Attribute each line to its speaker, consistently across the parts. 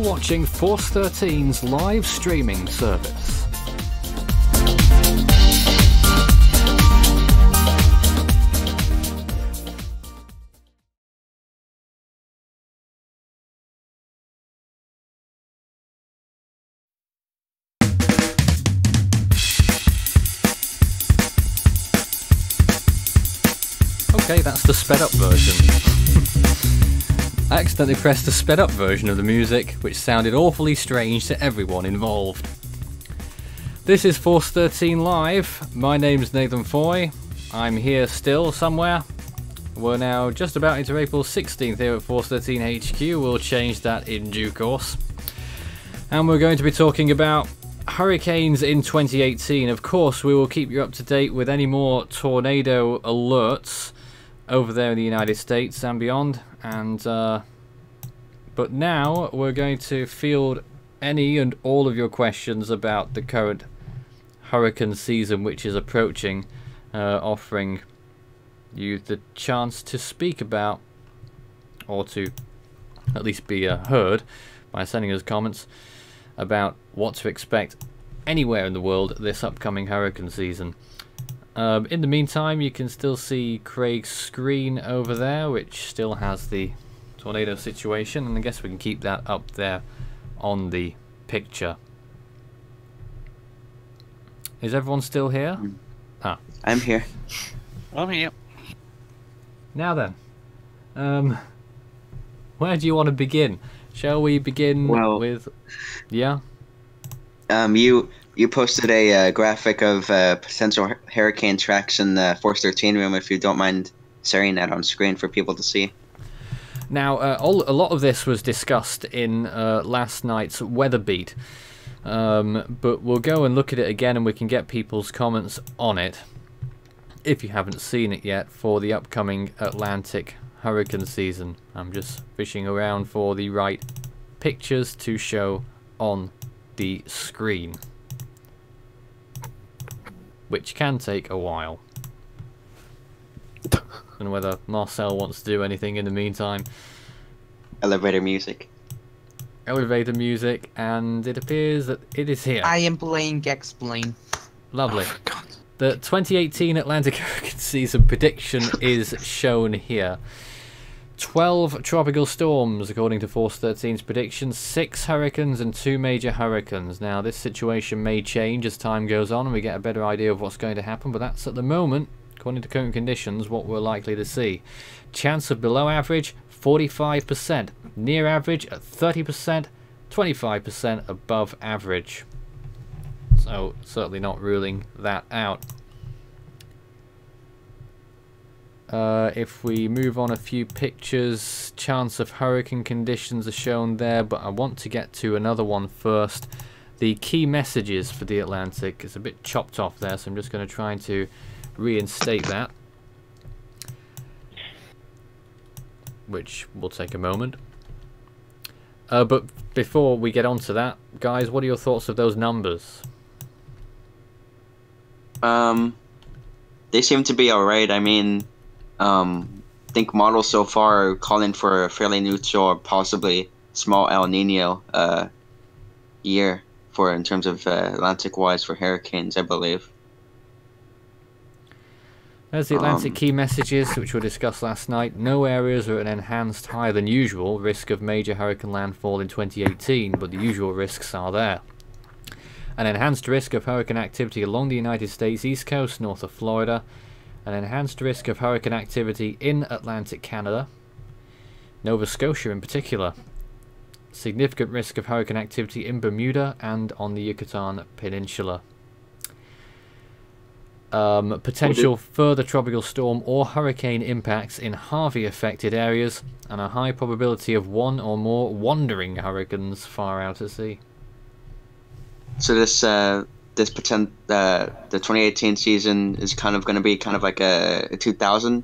Speaker 1: watching Force 13's live streaming service. Okay, that's the sped up version. I accidentally pressed the sped up version of the music, which sounded awfully strange to everyone involved. This is Force 13 Live. My name's Nathan Foy. I'm here still somewhere. We're now just about into April 16th here at Force 13 HQ. We'll change that in due course. And we're going to be talking about hurricanes in 2018. Of course, we will keep you up to date with any more tornado alerts over there in the United States and beyond. And but now we're going to field any and all of your questions about the current hurricane season which is approaching, offering you the chance to speak about, or to at least be heard by sending us comments about what to expect anywhere in the world this upcoming hurricane season. In the meantime, you can still see Craig's screen over there, which still has the tornado situation, and I guess we can keep that up there on the picture. Is everyone still here? Ah,
Speaker 2: I'm here.
Speaker 3: I'm here.
Speaker 1: now then, where do you want to begin? Shall we begin with... Yeah?
Speaker 2: You posted a graphic of potential hurricane tracks in the Force 13 room, if you don't mind sharing that on screen for people to see.
Speaker 1: Now, a lot of this was discussed in last night's weather beat, but we'll go and look at it again and we can get people's comments on it, if you haven't seen it yet, for the upcoming Atlantic hurricane season. I'm just fishing around for the right pictures to show on the screen, which can take a while. I don't know whether Marcel wants to do anything in the meantime.
Speaker 2: Elevator music.
Speaker 1: Elevator music, and it appears that it is here.
Speaker 4: I am playing Explain.
Speaker 1: Lovely.
Speaker 3: Oh, God.
Speaker 1: The 2018 Atlantic hurricane season prediction is shown here. 12 tropical storms according to Force 13's predictions, 6 hurricanes and 2 major hurricanes. Now this situation may change as time goes on and we get a better idea of what's going to happen, but that's at the moment, according to current conditions, what we're likely to see. Chance of below average, 45%. Near average at 30%, 25% above average. So certainly not ruling that out. If we move on a few pictures, chance of hurricane conditions are shown there, but I want to get to another one first. The key messages for the Atlantic is a bit chopped off there, so I'm just going to try to reinstate that, which will take a moment. But before we get on to that, guys, what are your thoughts of those numbers?
Speaker 2: They seem to be alright. I mean, I think models so far are calling for a fairly neutral or possibly small El Nino year for in terms of Atlantic-wise for hurricanes, I believe.
Speaker 1: There's the Atlantic key messages, which were discussed last night. No areas are at an enhanced higher than usual risk of major hurricane landfall in 2018, but the usual risks are there. An enhanced risk of hurricane activity along the United States East Coast north of Florida. An enhanced risk of hurricane activity in Atlantic Canada, Nova Scotia in particular. Significant risk of hurricane activity in Bermuda and on the Yucatan Peninsula. Potential further tropical storm or hurricane impacts in Harvey affected areas, and a high probability of one or more wandering hurricanes far out at sea.
Speaker 2: So the 2018 season is kind of going to be kind of like a 2000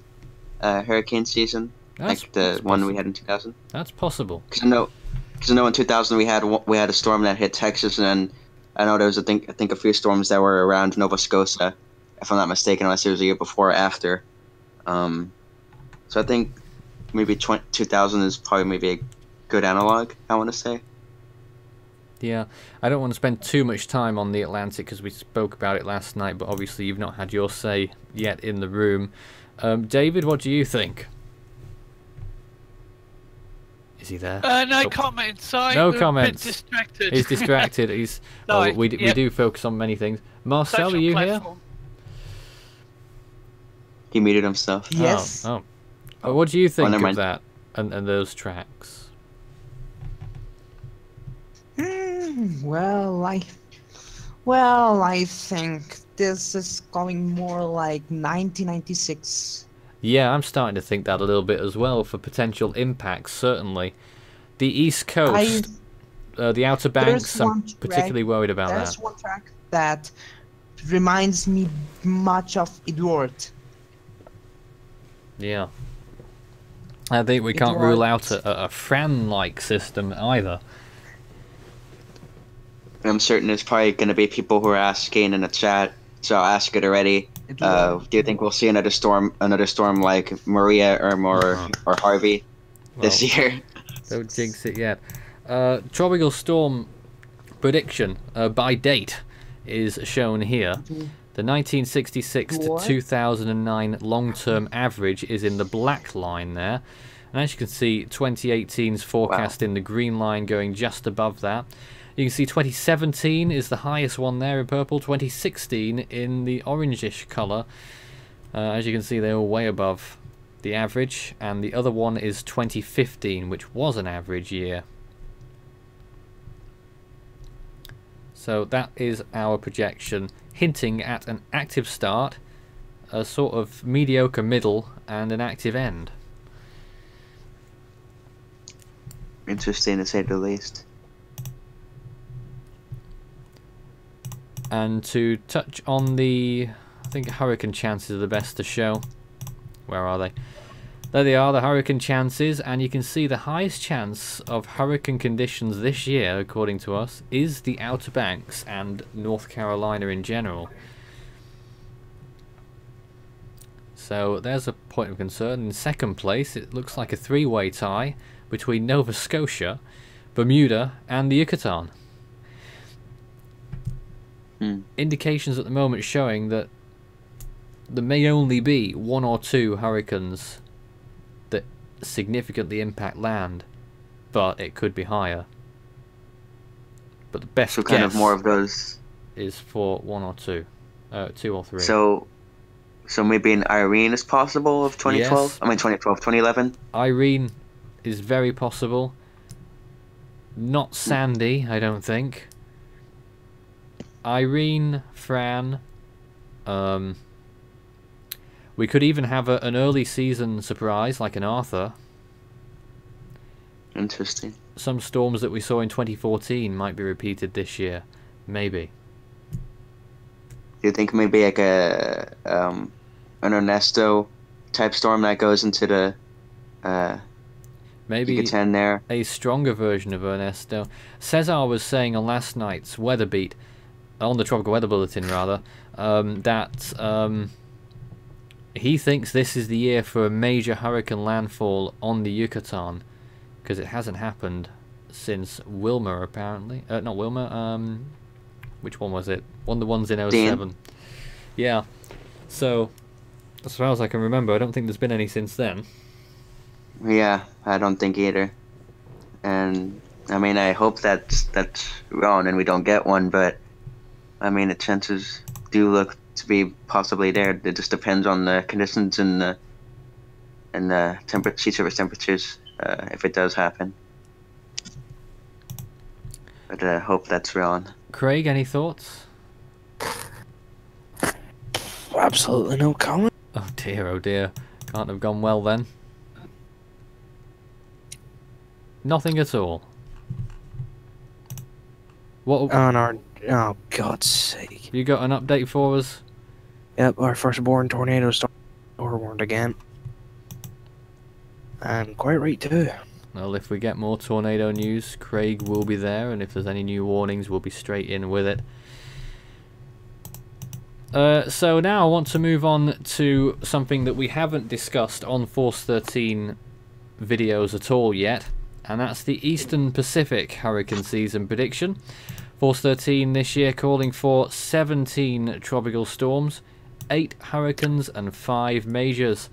Speaker 2: hurricane season, like the one we had in 2000.
Speaker 1: That's possible.
Speaker 2: Because I know in 2000 we had a storm that hit Texas, and then I know there was I think a few storms that were around Nova Scotia, if I'm not mistaken, unless it was a year before or after. So I think maybe 2000 is probably maybe a good analog, I want to say.
Speaker 1: Yeah, I don't want to spend too much time on the Atlantic because we spoke about it last night, but obviously you've not had your say yet in the room. David, what do you think? Is he there?
Speaker 3: No
Speaker 1: Oh.
Speaker 3: comments. Sorry,
Speaker 1: No
Speaker 3: we're a bit
Speaker 1: comments.
Speaker 3: distracted.
Speaker 1: He's distracted. He's.
Speaker 3: Sorry,
Speaker 1: We
Speaker 3: yeah.
Speaker 1: do focus on many things. Marcel,
Speaker 3: Social
Speaker 1: are you
Speaker 3: platform.
Speaker 2: He muted himself.
Speaker 4: Yes.
Speaker 1: here? Oh. What do you think
Speaker 2: never
Speaker 1: of
Speaker 2: mind.
Speaker 1: that and those tracks?
Speaker 4: Well, I think this is going more like 1996.
Speaker 1: Yeah, I'm starting to think that a little bit as well for potential impacts. Certainly, the East Coast, the Outer Banks.
Speaker 4: There's
Speaker 1: I'm
Speaker 4: one track-
Speaker 1: particularly worried about
Speaker 4: There's
Speaker 1: that.
Speaker 4: one track that reminds me much of Edward.
Speaker 1: Yeah. I think we can't rule out
Speaker 4: Edward.
Speaker 1: a Fran-like system either.
Speaker 2: I'm certain there's probably going to be people who are asking in the chat, so I'll ask it already. Do you think we'll see another storm like Maria, Irma, or Harvey this year?
Speaker 1: Don't jinx it yet. Tropical storm prediction by date is shown here. The 1966 to
Speaker 4: What?
Speaker 1: 2009 long-term average is in the black line there. And as you can see, 2018's forecast in the green line going just above that. You can see 2017 is the highest one there in purple, 2016 in the orangish colour. As you can see, they're all way above the average, and the other one is 2015, which was an average year. So that is our projection, hinting at an active start, a sort of mediocre middle, and an active end.
Speaker 2: Interesting to say the least.
Speaker 1: And to touch on the, I think hurricane chances are the best to show. Where are they? There they are, the hurricane chances, and you can see the highest chance of hurricane conditions this year, according to us, is the Outer Banks and North Carolina in general. So there's a point of concern. In second place, it looks like a three-way tie between Nova Scotia, Bermuda, and the Yucatan. Indications at the moment showing that there may only be one or two hurricanes that significantly impact land, but it could be higher. But the best
Speaker 2: So kind
Speaker 1: guess
Speaker 2: of more of those.
Speaker 1: is for one or two, 2 or 3.
Speaker 2: So maybe an Irene is possible of 2012.
Speaker 1: Yes.
Speaker 2: I mean 2012, 2011.
Speaker 1: Irene is very possible. Not Sandy, I don't think. Irene, Fran. We could even have an early season surprise like an Arthur.
Speaker 2: Interesting.
Speaker 1: Some storms that we saw in 2014 might be repeated this year. Maybe.
Speaker 2: Do you think maybe like an Ernesto type storm that goes into the
Speaker 1: Maybe
Speaker 2: Yucatan there?
Speaker 1: a stronger version of Ernesto. Cesar was saying on last night's weather beat, on the Tropical Weather Bulletin rather, that he thinks this is the year for a major hurricane landfall on the Yucatan, because it hasn't happened since Wilma, apparently. Not Wilma, which one was it? One of the ones in 07. Yeah, so as far as I can remember, I don't think there's been any since then.
Speaker 2: Yeah, I don't think either. And I mean, I hope that's wrong and we don't get one, but I mean, the chances do look to be possibly there. It just depends on the conditions and the sea surface temperatures if it does happen. But I hope that's wrong.
Speaker 1: Craig, any thoughts?
Speaker 5: Absolutely no comment.
Speaker 1: Oh dear. Can't have gone well then. Nothing at all. What?
Speaker 5: On our, oh God's sake.
Speaker 1: You got an update for us?
Speaker 5: Yep, our firstborn tornado storm warned again. And quite right too.
Speaker 1: Well, if we get more tornado news, Craig will be there, and if there's any new warnings, we'll be straight in with it. So now I want to move on to something that we haven't discussed on Force 13 videos at all yet, And that's the Eastern Pacific hurricane season prediction. Force 13 this year calling for 17 tropical storms, 8 hurricanes and 5 majors.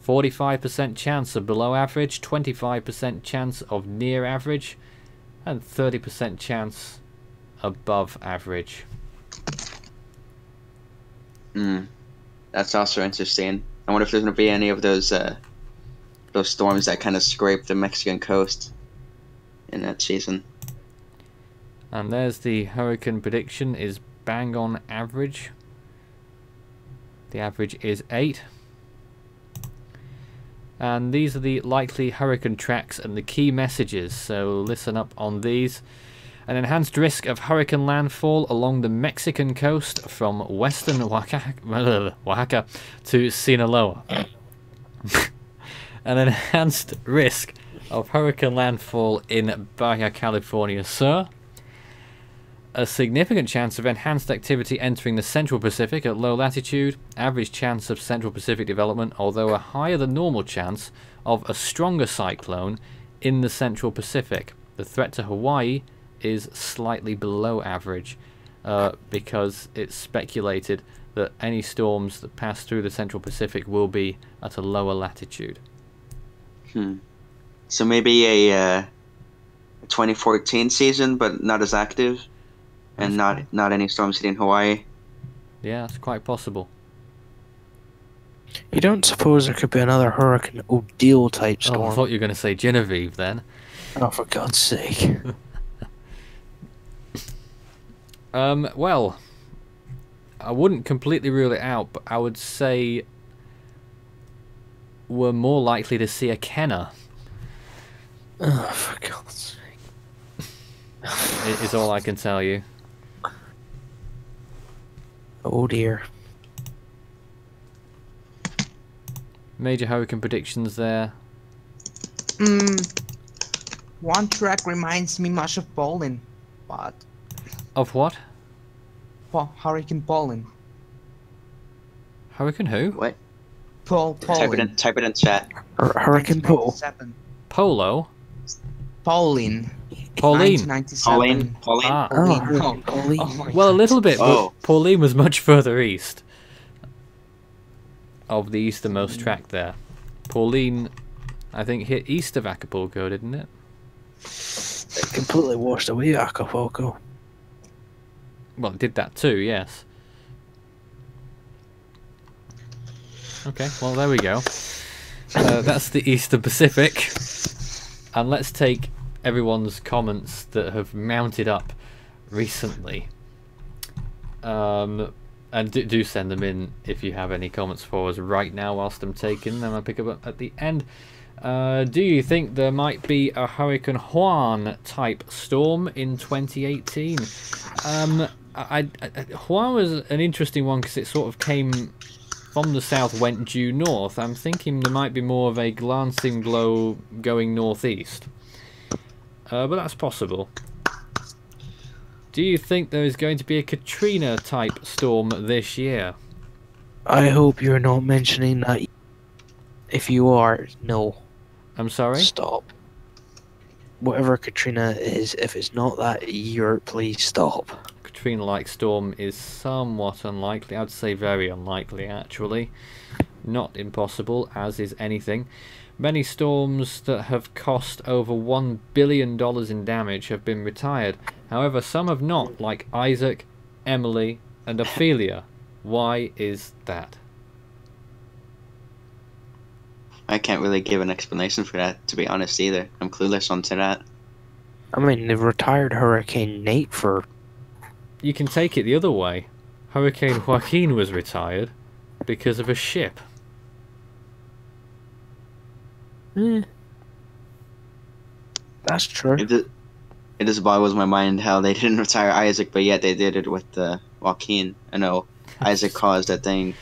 Speaker 1: 45% chance of below average, 25% chance of near average, and 30% chance above average.
Speaker 2: That's also interesting. I wonder if there's going to be any of those storms that kind of scrape the Mexican coast in that season.
Speaker 1: And there's the hurricane prediction, is bang on average. The average is 8. And these are the likely hurricane tracks and the key messages, so listen up on these. An enhanced risk of hurricane landfall along the Mexican coast from western Oaxaca to Sinaloa. An enhanced risk of hurricane landfall in Baja California Sur. A significant chance of enhanced activity entering the Central Pacific at low latitude. Average chance of Central Pacific development, although a higher than normal chance of a stronger cyclone in the Central Pacific. The threat to Hawaii is slightly below average because it's speculated that any storms that pass through the Central Pacific will be at a lower latitude.
Speaker 2: So maybe a 2014 season, but not as active, and not any storms hitting Hawaii.
Speaker 1: Yeah, it's quite possible.
Speaker 5: You don't suppose there could be another Hurricane Odile type storm?
Speaker 1: Oh, I thought you were going to say Genevieve then.
Speaker 5: Oh, for God's sake.
Speaker 1: Well, I wouldn't completely rule it out, but I would say we're more likely to see a Kenna.
Speaker 5: Oh, for God's sake.
Speaker 1: Is all I can tell you.
Speaker 5: Oh dear.
Speaker 1: Major hurricane predictions there.
Speaker 4: One track reminds me much of Pauline, but
Speaker 1: Of what?
Speaker 4: Hurricane Pauline.
Speaker 1: Hurricane who?
Speaker 2: What?
Speaker 4: Pauline.
Speaker 2: Type it in chat.
Speaker 5: Hurricane Poe.
Speaker 4: 1997.
Speaker 1: Polo?
Speaker 4: Pauline.
Speaker 1: Pauline.
Speaker 4: 1997.
Speaker 2: Pauline.
Speaker 1: Ah.
Speaker 5: Oh,
Speaker 4: Pauline.
Speaker 5: Hurricane Pauline.
Speaker 4: Oh my
Speaker 1: Well, a
Speaker 4: God.
Speaker 1: little bit,
Speaker 2: Oh.
Speaker 1: but Pauline was much further east of the easternmost track there. Pauline, I think, hit east of Acapulco, didn't it?
Speaker 5: It completely washed away Acapulco.
Speaker 1: Well, it did that too, yes. Okay, well, there we go. That's the Eastern Pacific. And let's take everyone's comments that have mounted up recently. And do send them in if you have any comments for us right now whilst I'm taking them. I'll pick up at the end. Do you think there might be a Hurricane Juan type storm in 2018? Juan was an interesting one because it sort of came from the south, went due north. I'm thinking there might be more of a glancing blow going northeast. But that's possible. Do you think there is going to be a Katrina type storm this year?
Speaker 5: I hope you're not mentioning that. If you are, no.
Speaker 1: I'm sorry?
Speaker 5: Stop. Whatever Katrina is, if it's not that year, please stop.
Speaker 1: Katrina-like storm is somewhat unlikely. I'd say very unlikely, actually. Not impossible, as is anything. Many storms that have cost over $1 billion in damage have been retired. However, some have not, like Isaac, Emily, and Ophelia. Why is that?
Speaker 2: I can't really give an explanation for that, to be honest, either. I'm clueless onto that.
Speaker 5: I mean, they've retired Hurricane Nate for...
Speaker 1: You can take it the other way. Hurricane Joaquin was retired because of a ship.
Speaker 5: That's true.
Speaker 2: It just boggles my mind how they didn't retire Isaac, but yet they did it with Joaquin. I know Isaac caused, I think,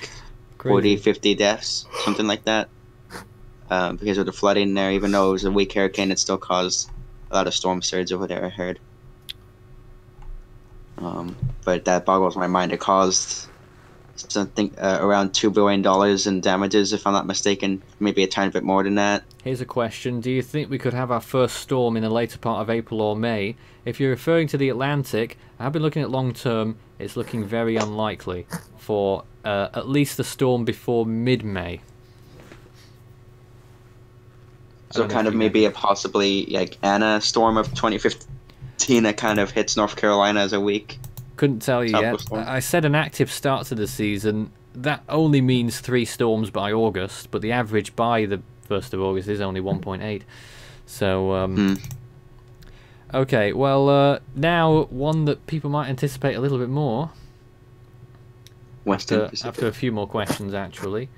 Speaker 2: 40, 50 deaths, something like that. Because of the flooding there, even though it was a weak hurricane, it still caused a lot of storm surge over there, I heard. But that boggles my mind. It caused something around $2 billion in damages, if I'm not mistaken. Maybe a tiny bit more than that.
Speaker 1: Here's a question. Do you think we could have our first storm in the later part of April or May? If you're referring to the Atlantic, I've been looking at long term. It's looking very unlikely for at least the storm before mid-May.
Speaker 2: So kind of maybe a possibly like Anna storm of 2015 that kind of hits North Carolina as a week.
Speaker 1: Couldn't tell you yet.
Speaker 2: Storm.
Speaker 1: I said an active start to the season. That only means 3 storms by August, but the average by the 1st of August is only 1.8. So, okay, well, now one that people might anticipate a little bit more. After a few more questions, actually.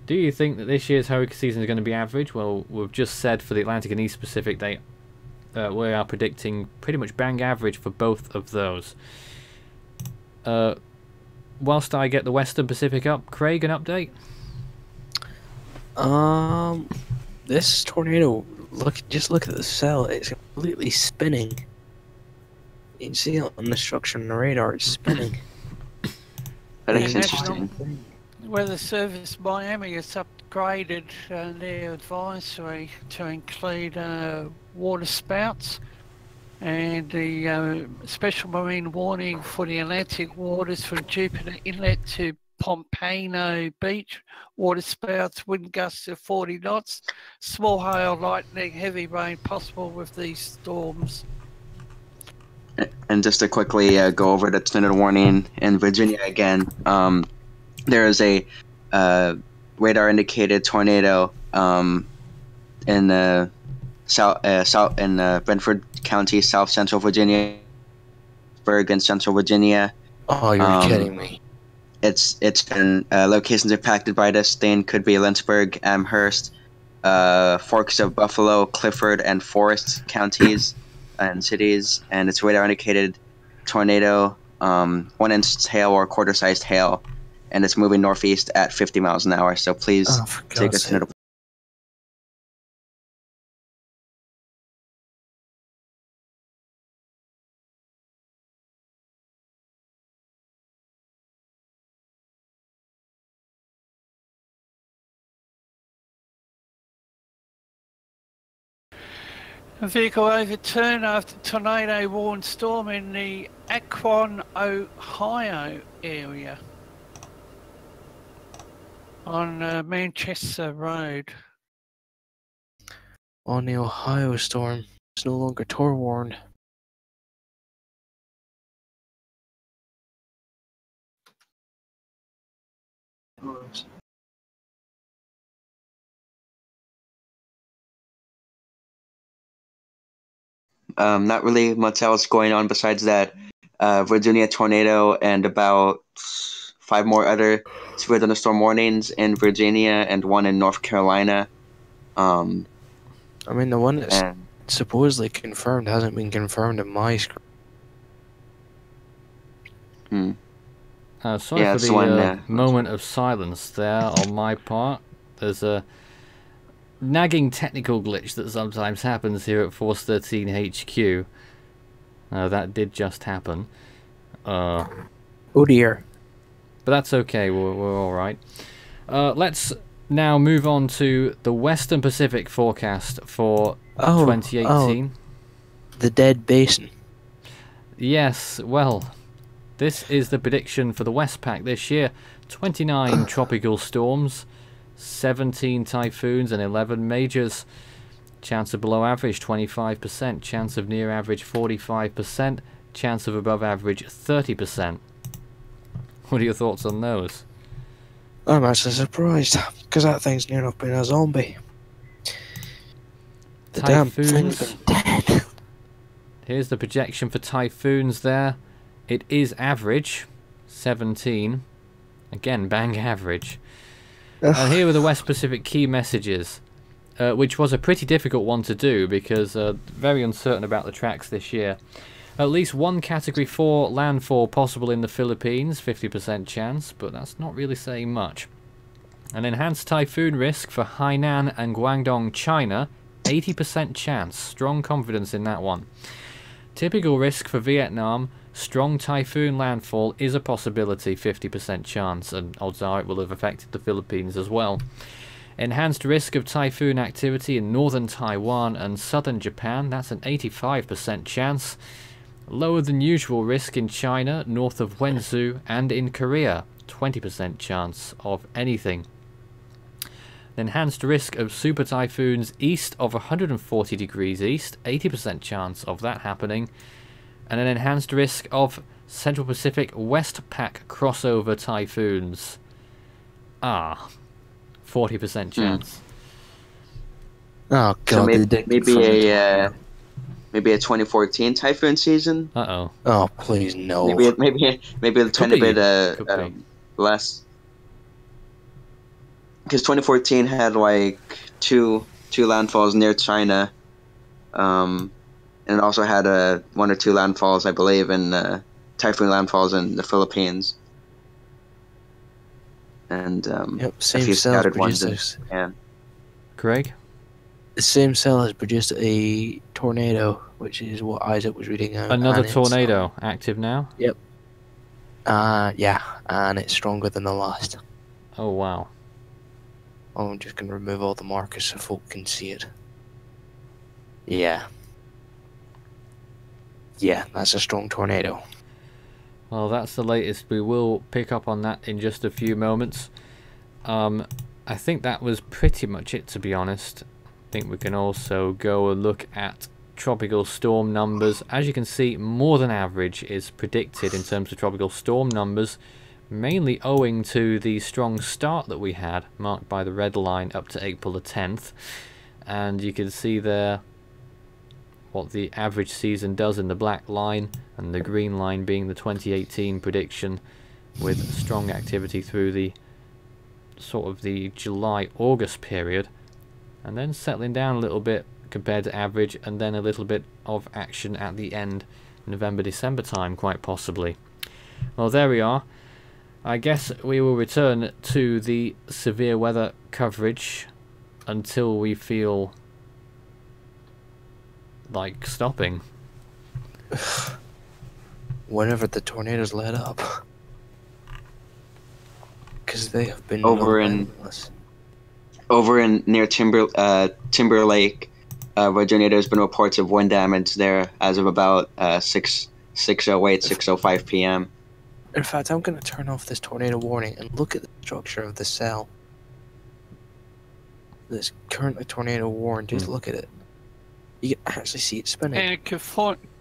Speaker 1: Do you think that this year's hurricane season is going to be average? Well, we've just said for the Atlantic and East Pacific, we are predicting pretty much bang average for both of those. Whilst I get the Western Pacific up, Craig, an update?
Speaker 5: This tornado, just look at the cell. It's completely spinning. You can see it on the structure on the radar. It's spinning.
Speaker 2: That is
Speaker 3: The
Speaker 2: interesting.
Speaker 3: Weather Service Miami has upgraded their advisory to include water spouts, and the special marine warning for the Atlantic waters from Jupiter Inlet to Pompano Beach. Water spouts, wind gusts of 40 knots, small hail, lightning, heavy rain possible with these storms.
Speaker 2: And just to quickly go over the tornado warning in Virginia again, there is a radar indicated tornado in the south in Brentford County, South Central Virginia, and Central Virginia.
Speaker 5: Oh, you're kidding me.
Speaker 2: It's in locations impacted by this thing. Could be Lynchburg, Amherst, Forks of Buffalo, Clifford, and Forest counties and cities. And it's radar indicated tornado, 1-inch hail or quarter-sized hail, and it's moving northeast at 50 miles an hour. So please take a tornado.
Speaker 3: A vehicle overturned after tornado warned storm in the Akron, Ohio area on Manchester Road.
Speaker 5: On the Ohio storm, it's no longer tornado warned.
Speaker 2: Not really much else going on besides that Virginia tornado and about 5 more other severe thunderstorm warnings in Virginia and 1 in North Carolina.
Speaker 5: I mean, the one that's supposedly confirmed hasn't been confirmed in my screen.
Speaker 1: Sorry for the moment of silence there on my part. There's a nagging technical glitch that sometimes happens here at Force 13 HQ. That did just happen.
Speaker 5: Oh dear.
Speaker 1: But that's okay, we're alright. Let's now move on to the Western Pacific forecast for 2018.
Speaker 5: The dead basin.
Speaker 1: Yes, well, this is the prediction for the Westpac this year. 29 tropical storms, 17 typhoons and 11 majors. Chance of below average 25%, chance of near average 45%, chance of above average 30%. What are your thoughts on those?
Speaker 5: I'm actually surprised, because that thing's near enough been a zombie. The damn thing's been dead.
Speaker 1: Here's the projection for typhoons there. It is average, 17. Again, bang average. And here are the West Pacific key messages, which was a pretty difficult one to do because very uncertain about the tracks this year. At least 1 Category 4 landfall possible in the Philippines, 50% chance, but that's not really saying much. An enhanced typhoon risk for Hainan and Guangdong, China, 80% chance. Strong confidence in that one. Typical risk for Vietnam, Strong typhoon landfall is a possibility, 50% chance, and odds are it will have affected the Philippines as well. Enhanced risk of typhoon activity in northern Taiwan and southern Japan, that's an 85% chance. Lower than usual risk in China, north of Wenzhou, and in Korea, 20% chance of anything. Enhanced risk of super typhoons east of 140 degrees east, 80% chance of that happening. And an enhanced risk of Central Pacific Westpac crossover typhoons. 40% chance.
Speaker 5: Oh god,
Speaker 2: So
Speaker 5: they did
Speaker 2: maybe
Speaker 5: confirm it.
Speaker 2: maybe a 2014 typhoon season.
Speaker 1: Uh-oh.
Speaker 5: Oh please no.
Speaker 2: Maybe a tiny
Speaker 1: be.
Speaker 2: bit
Speaker 1: Could be.
Speaker 2: less. Because 2014 had like two landfalls near China, and it also had 1 or 2 landfalls, I believe, in typhoon landfalls in the Philippines. And
Speaker 5: Yep,
Speaker 2: a
Speaker 5: same
Speaker 2: few
Speaker 5: cell
Speaker 2: scattered ones in
Speaker 5: produced
Speaker 2: Japan.
Speaker 1: Craig?
Speaker 5: the same cell has produced a tornado, which is what Isaac was reading out.
Speaker 1: Another
Speaker 5: and it's,
Speaker 1: tornado active now?
Speaker 5: yeah, and it's stronger than the last.
Speaker 1: Oh, wow.
Speaker 5: I'm just going to remove all the markers so folk can see it. Yeah. Yeah, that's a strong tornado.
Speaker 1: Well, that's the latest. We will pick up on that in just a few moments. I think that was pretty much it, to be honest. I think we can also go and look at tropical storm numbers. As you can see, more than average is predicted in terms of tropical storm numbers, mainly owing to the strong start that we had, marked by the red line up to April the 10th. And you can see there what the average season does in the black line, and the green line being the 2018 prediction, with strong activity through the sort of the July-August period, and then settling down a little bit compared to average, and then a little bit of action at the end, November-December time, quite possibly. Well, there we are. I guess we will return to the severe weather coverage until we feel like stopping.
Speaker 5: Whenever the tornadoes let up. Because they have been
Speaker 2: Over in near Timberlake, Virginia, there's been reports of wind damage there as of about 6:05 p.m.
Speaker 5: In fact, I'm going to turn off this tornado warning and look at the structure of the cell. This currently tornado warned. Just look at it. You can actually see it spinning.
Speaker 3: And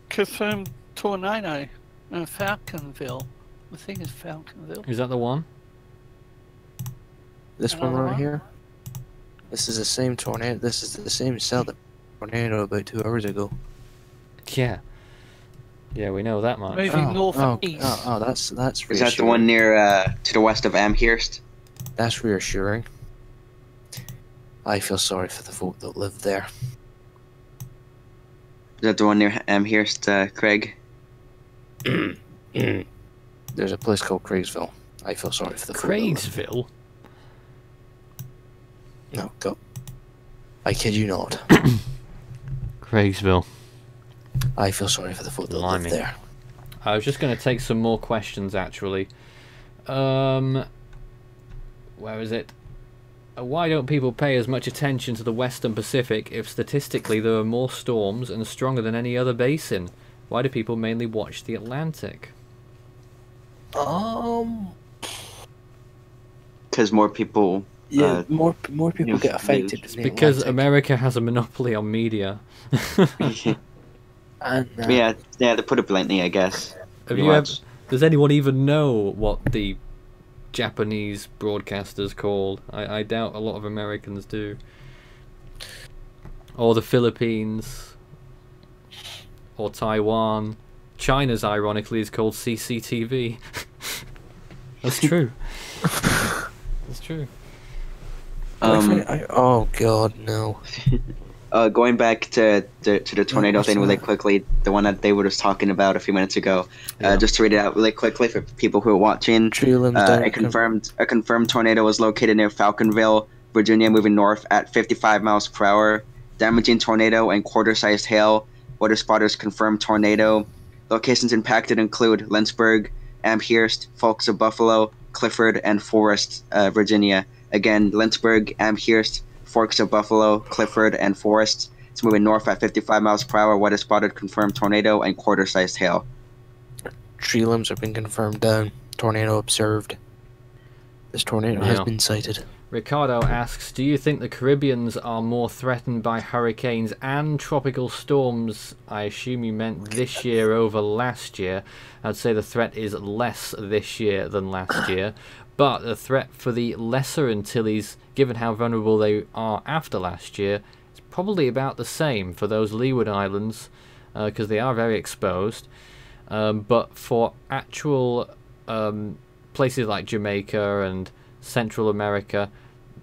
Speaker 3: confirmed tornado in Falconville. I think it's Falconville.
Speaker 1: Is that the one?
Speaker 5: This one
Speaker 3: Another
Speaker 5: right
Speaker 3: one?
Speaker 5: here. This is the same tornado. This is the same cell that tornado about 2 hours ago.
Speaker 1: Yeah. Yeah, we know that much.
Speaker 3: Moving north and east.
Speaker 5: That's
Speaker 2: Is that the
Speaker 5: reassuring.
Speaker 2: one near to the west of Amherst?
Speaker 5: That's reassuring. I feel sorry for the folk that live there.
Speaker 2: Is that the one near Amherst, Craig?
Speaker 5: There's a place called Craigsville. I feel sorry for the folk that live
Speaker 1: Craigsville?
Speaker 5: there. No, go. I kid you not.
Speaker 1: Craigsville.
Speaker 5: I feel sorry for the folk that
Speaker 1: Blimey.
Speaker 5: live there.
Speaker 1: I was just going to take some more questions, actually. Where is it? Why don't people pay as much attention to the Western Pacific if statistically there are more storms and stronger than any other basin? Why do people mainly watch the Atlantic?
Speaker 2: Because more people.
Speaker 5: Yeah, more people
Speaker 2: news-
Speaker 5: get affected.
Speaker 2: news.
Speaker 5: in the
Speaker 1: Because
Speaker 5: Atlantic.
Speaker 1: America has a monopoly on media.
Speaker 5: And,
Speaker 2: Yeah, to put it bluntly, I guess.
Speaker 1: Have
Speaker 2: Pretty
Speaker 1: you ever,
Speaker 2: much.
Speaker 1: does anyone even know what the Japanese broadcasters called? I doubt a lot of Americans do. Or the Philippines. Or Taiwan. China's, ironically, is called CCTV. That's true. That's true.
Speaker 5: Oh god, no.
Speaker 2: Going back to the tornado
Speaker 5: what's
Speaker 2: thing really
Speaker 5: that?
Speaker 2: quickly, the one that David was talking about a few minutes ago.
Speaker 1: Yeah.
Speaker 2: Just to read it out really quickly for people who are watching.
Speaker 5: Tree limbs down.
Speaker 2: A confirmed tornado was located near Falconville, Virginia, moving north at 55 miles per hour. Damaging tornado and quarter-sized hail. Weather spotters confirmed tornado locations impacted include Lynchburg, Amherst, Forks of Buffalo, Clifford, and Forest, Virginia. Again, Lynchburg, Amherst, Forks of Buffalo, Clifford, and Forest. It's moving north at 55 miles per hour. Weather spotted confirmed tornado and quarter-sized hail.
Speaker 5: Tree limbs have been confirmed down. Tornado observed. This tornado has been sighted.
Speaker 1: Ricardo asks, do you think the Caribbeans are more threatened by hurricanes and tropical storms? I assume you meant this year over last year. I'd say the threat is less this year than last year. But the threat for the Lesser Antilles, given how vulnerable they are after last year, is probably about the same for those Leeward Islands, because they are very exposed. But for actual places like Jamaica and Central America,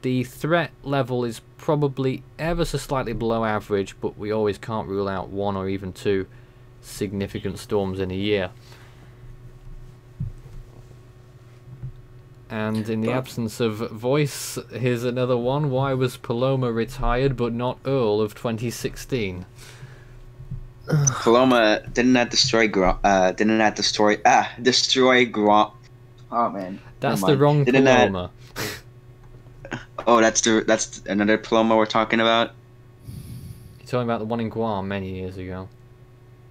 Speaker 1: the threat level is probably ever so slightly below average, but we always can't rule out one or even two significant storms in a year. And in the absence of voice, here's another one. Why was Paloma retired but not Earl of 2016?
Speaker 2: Paloma didn't that destroy destroy Guam. Oh man,
Speaker 1: that's the wrong Paloma.
Speaker 2: Oh, that's another Paloma we're talking about.
Speaker 1: You're talking about the one in Guam many years ago.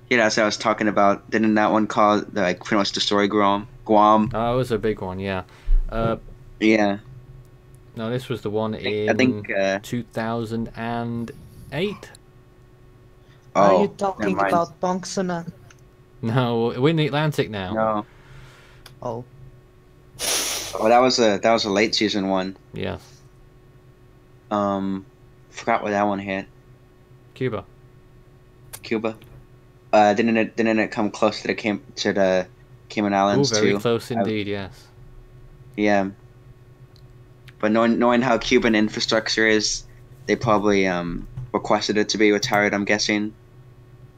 Speaker 2: Yeah, that's what I was talking about. Didn't that one cause like pretty much destroy Guam? Guam.
Speaker 1: Oh, it was a big one, yeah.
Speaker 2: Yeah.
Speaker 1: No, this was the one
Speaker 2: I think
Speaker 1: 2008.
Speaker 4: Are you talking about Ponksona?
Speaker 1: No, we're in the Atlantic now.
Speaker 2: No.
Speaker 4: Oh.
Speaker 2: Oh, that was a late season one.
Speaker 1: Yeah.
Speaker 2: Forgot what that one hit.
Speaker 1: Cuba.
Speaker 2: Didn't it come close to the Cayman Islands
Speaker 1: too? Very
Speaker 2: too?
Speaker 1: close indeed. Yes.
Speaker 2: Yeah. But knowing how Cuban infrastructure is, they probably requested it to be retired, I'm guessing.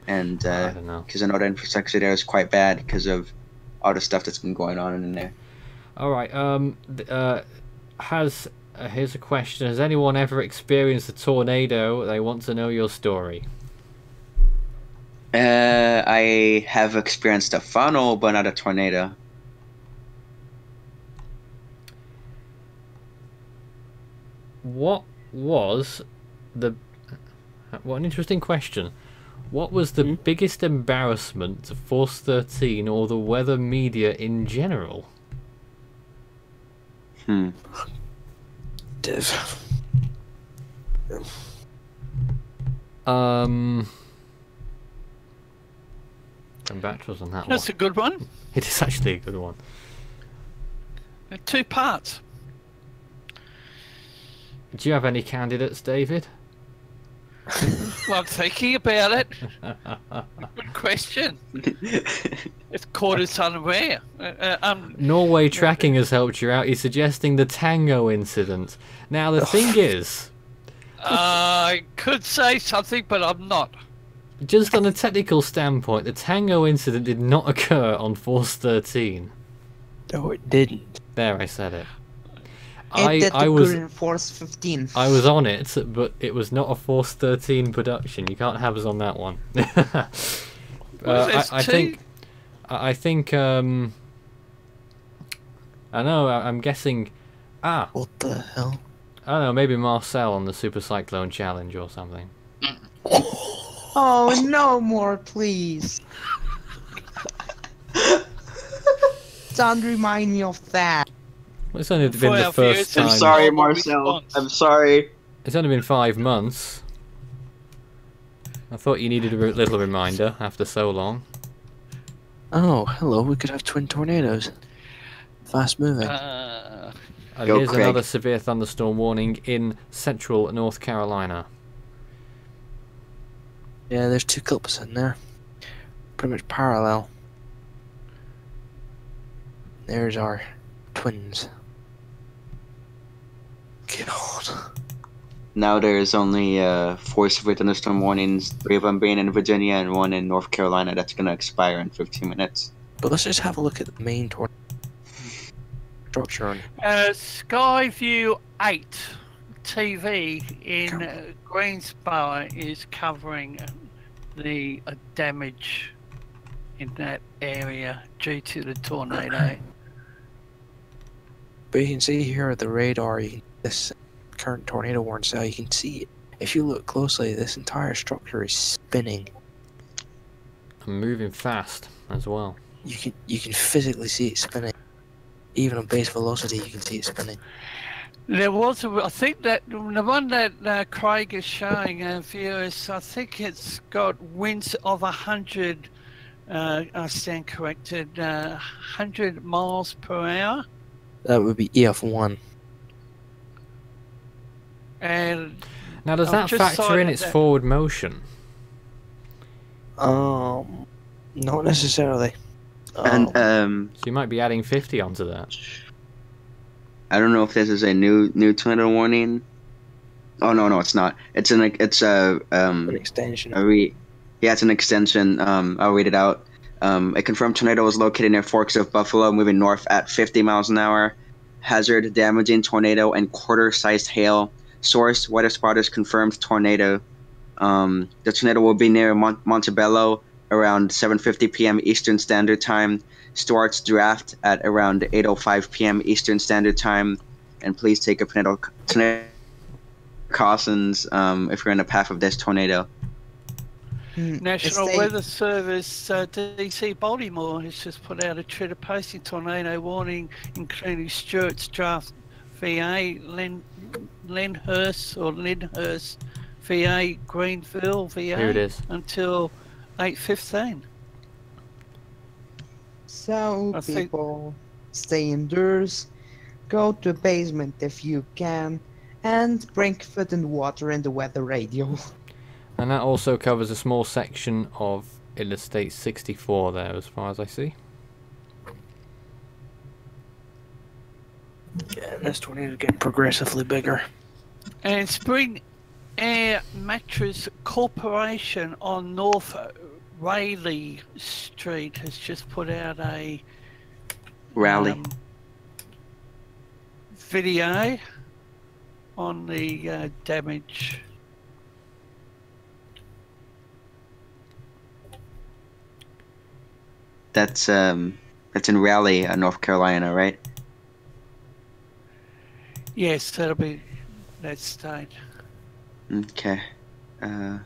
Speaker 2: And
Speaker 1: I don't know,
Speaker 2: because I know the infrastructure there is quite bad because of all the stuff that's been going on in there.
Speaker 1: All right. Here's a question. Has anyone ever experienced a tornado? They want to know your story.
Speaker 2: I have experienced a funnel, but not a tornado.
Speaker 1: What an interesting question. What was the biggest embarrassment to Force 13 or the weather media in general?
Speaker 5: Div.
Speaker 1: Come back to us on that one.
Speaker 3: That's a good one.
Speaker 1: It is actually a good one.
Speaker 3: 2 parts.
Speaker 1: Do you have any candidates, David?
Speaker 3: Well, I'm thinking about it. Good question. It's caught us unaware.
Speaker 1: Norway Tracking has helped you out. He's suggesting the Tango incident. Now, the thing is...
Speaker 3: I could say something, but I'm not.
Speaker 1: Just on a technical standpoint, the Tango incident did not occur on Force 13.
Speaker 5: No, it didn't.
Speaker 1: There, I said it.
Speaker 4: I was in Force 15.
Speaker 1: I was on it, but it was not a Force 13 production. You can't have us on that one. I think. I know. I'm guessing.
Speaker 5: What the hell?
Speaker 1: I don't know. Maybe Marcel on the Super Cyclone Challenge or something.
Speaker 4: Oh, no more, please. Don't remind me of that.
Speaker 1: Well, it's only been the first time.
Speaker 2: I'm sorry, Marcel. I'm sorry.
Speaker 1: It's only been 5 months. I thought you needed a little reminder after so long.
Speaker 5: Oh, hello. We could have twin tornadoes. Fast moving.
Speaker 1: And
Speaker 2: Go,
Speaker 1: here's
Speaker 2: Craig.
Speaker 1: another severe thunderstorm warning in central North Carolina.
Speaker 5: Yeah, there's 2 clips in there. Pretty much parallel. There's our twins. Get on.
Speaker 2: Now there's only 4 severe thunderstorm warnings, 3 of them being in Virginia and 1 in North Carolina. That's going to expire in 15 minutes.
Speaker 5: But let's just have a look at the main structure.
Speaker 3: Skyview 8 TV in Greensboro is covering the damage in that area due to the tornado.
Speaker 5: But you can see here at the radar, this current tornado warning cell, you can see, if you look closely, this entire structure is spinning.
Speaker 1: And moving fast as well.
Speaker 5: You can physically see it spinning. Even on base velocity, you can see it spinning.
Speaker 3: There was, I think that the one that Craig is showing viewers, I think it's got winds of 100, I stand corrected, 100 miles per hour.
Speaker 5: That would be EF1.
Speaker 3: And
Speaker 1: Now, does
Speaker 3: I've
Speaker 1: that
Speaker 3: just
Speaker 1: factor in
Speaker 3: cited
Speaker 1: its
Speaker 3: that.
Speaker 1: forward motion?
Speaker 5: Not necessarily.
Speaker 2: And
Speaker 1: So you might be adding 50 onto that.
Speaker 2: I don't know if this is a new tornado warning. Oh no, it's not. It's
Speaker 5: an extension.
Speaker 2: It's an extension. I'll read it out. A confirmed tornado was located near Forks of Buffalo, moving north at 50 miles an hour. Hazard: damaging tornado and quarter-sized hail. Source: weather spotters confirmed tornado. The tornado will be near Montebello around 7:50 p.m. Eastern Standard Time. Starts draft at around 8:05 p.m. Eastern Standard Time. And please take a tornado cautions if you're in the path of this tornado.
Speaker 3: National Weather Service DC Baltimore has just put out a Twitter posting tornado warning, including Stewart's draft VA, Lyndhurst, VA, Greenville, VA.
Speaker 1: Here it is.
Speaker 3: Until 8:15.
Speaker 4: So
Speaker 3: I think-
Speaker 4: people, stay indoors, go to the basement if you can, and bring food and water in the weather radio.
Speaker 1: And that also covers a small section of Interstate 64 there, as far as I see.
Speaker 5: Yeah, this tornado is getting progressively bigger.
Speaker 3: And Spring Air Mattress Corporation on North Raleigh Street has just put out a
Speaker 2: Rally.
Speaker 3: video on the damage.
Speaker 2: That's in Raleigh, North Carolina, right?
Speaker 3: Yes, that'll be that state.
Speaker 2: Okay. I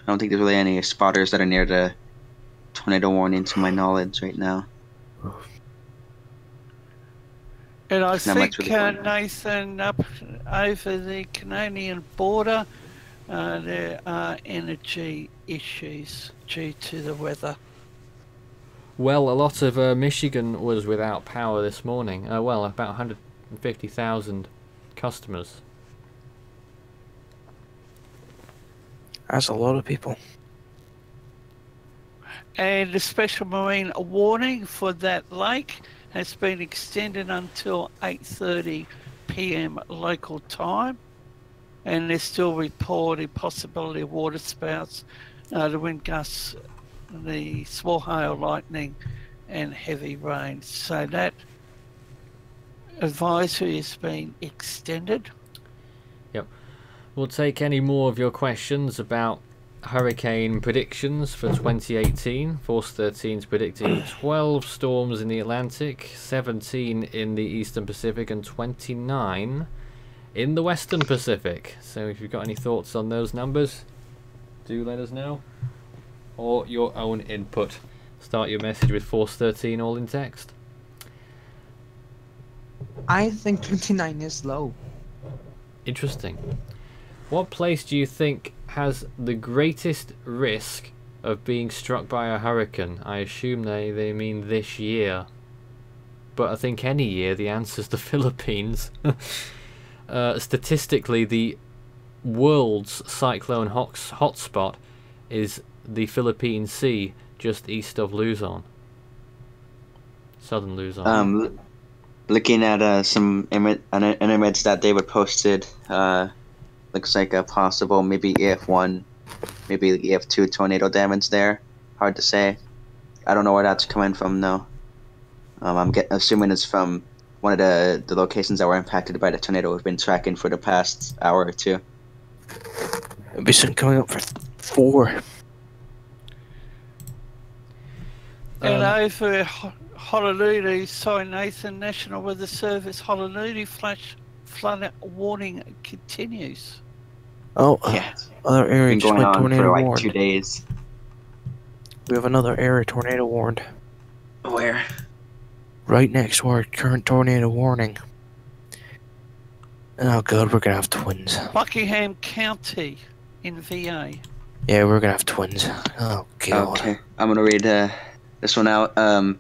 Speaker 2: don't think there's really any spotters that are near the tornado warning to my knowledge right now.
Speaker 3: And I
Speaker 2: Not
Speaker 3: think,
Speaker 2: much really going on.
Speaker 3: Nathan, up over the Canadian border, there are energy issues due to the weather.
Speaker 1: Well, a lot of Michigan was without power this morning. Well, about 150,000 customers.
Speaker 5: That's a lot of people.
Speaker 3: And the special marine warning for that lake has been extended until 8:30 p.m. local time. And they're still reporting possibility of water spouts, the wind gusts, the small hail, lightning, and heavy rain. So that advisory has been extended.
Speaker 1: We'll take any more of your questions about hurricane predictions for 2018. Force 13 is predicting 12 storms in the Atlantic, 17 in the Eastern Pacific, and 29 in the Western Pacific. So if you've got any thoughts on those numbers, do let us know. Or your own input. Start your message with Force 13 all in text.
Speaker 4: I think 29 is low.
Speaker 1: Interesting. What place do you think has the greatest risk of being struck by a hurricane? I assume they mean this year. But I think any year the answer's the Philippines. Statistically, the world's cyclone hotspot is the Philippine Sea, just east of Luzon. Southern Luzon.
Speaker 2: Looking at some an image that David posted, looks like a possible maybe EF1, maybe EF2 tornado damage there. Hard to say. I don't know where that's coming from though. I'm assuming it's from one of the locations that were impacted by the tornado we've been tracking for the past hour or two.
Speaker 5: It'll be soon coming up for 4.
Speaker 3: And over Honolulu, sorry Nathan, National Weather Service Honolulu flood warning continues.
Speaker 5: Oh,
Speaker 2: Yeah.
Speaker 5: other area
Speaker 2: Been
Speaker 5: just
Speaker 2: going
Speaker 5: went
Speaker 2: on
Speaker 5: tornado
Speaker 2: for like
Speaker 5: warned.
Speaker 2: 2 days.
Speaker 5: We have another area tornado warned.
Speaker 2: Where?
Speaker 5: Right next to our current tornado warning. Oh god, we're gonna have twins.
Speaker 3: Buckingham County in VA.
Speaker 5: Yeah, we're gonna have twins. Oh god.
Speaker 2: Okay, I'm gonna read this one out.